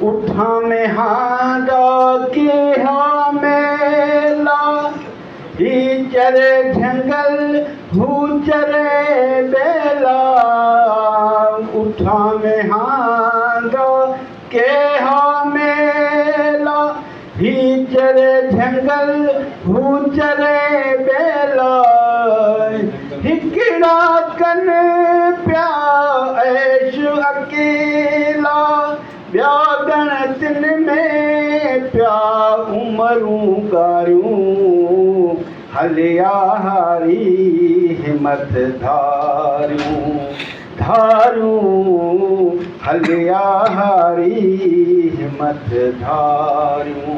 उठा में हादा के मेला ही चरे जंगल हू चरे बेला उठा में हादा के मेला ही चरे जंगल हू चरे बेला हिकड़ा कन प्या ऐश अकेला ॿिया गणतिन में प्या उमरूं गारियूं हलिया हारी हिम्मत धारियूं धारियूं हलिया हारी हिम्मत धारियूं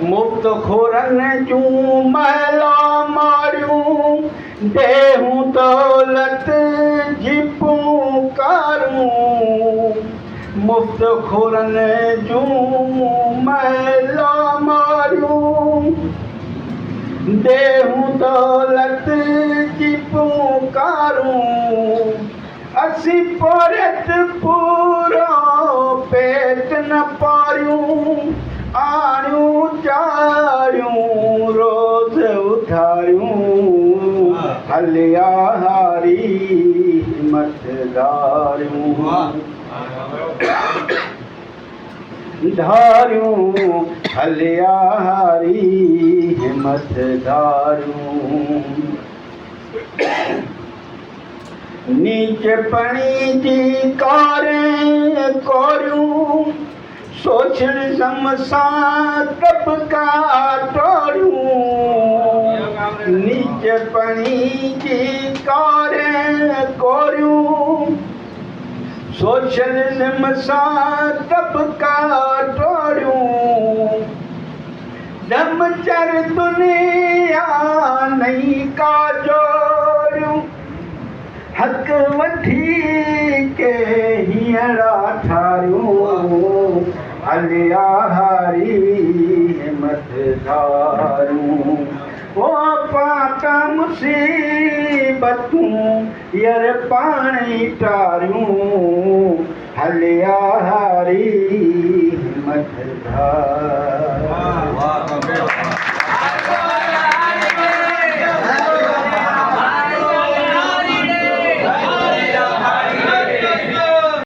मुफ्त खोरनि जूं महिला मारियूं देहूं दौलत जिपूं कारूं मुफ्त खोरनि जूं महिला मारियूं देहूं दौलत जिपूं कारूं असी पोरत पूरो पेट न पारियूं आणियूं चारियूं रोज़ उधारियूं हलिया हारी हिम्मत धारियूं धारियूं हलिया हारी हिम्मत धारियूं नीच पणी जी कारें कोरियूं सोशलिज्म सां तबका टोड़ियूं नीच पणी जी कारें कोरियूं सोशलिज्म सां तबका टोड़ियूं दम चर दुनिया नई का जोड़ियूं हक वठी के हींअरा ठारियूं हलिया हारी हिम्मत धारियूं ओ पाका मुसीबतूं यार पाणी टारियूं हलिया हारी हिम्मत धारियूं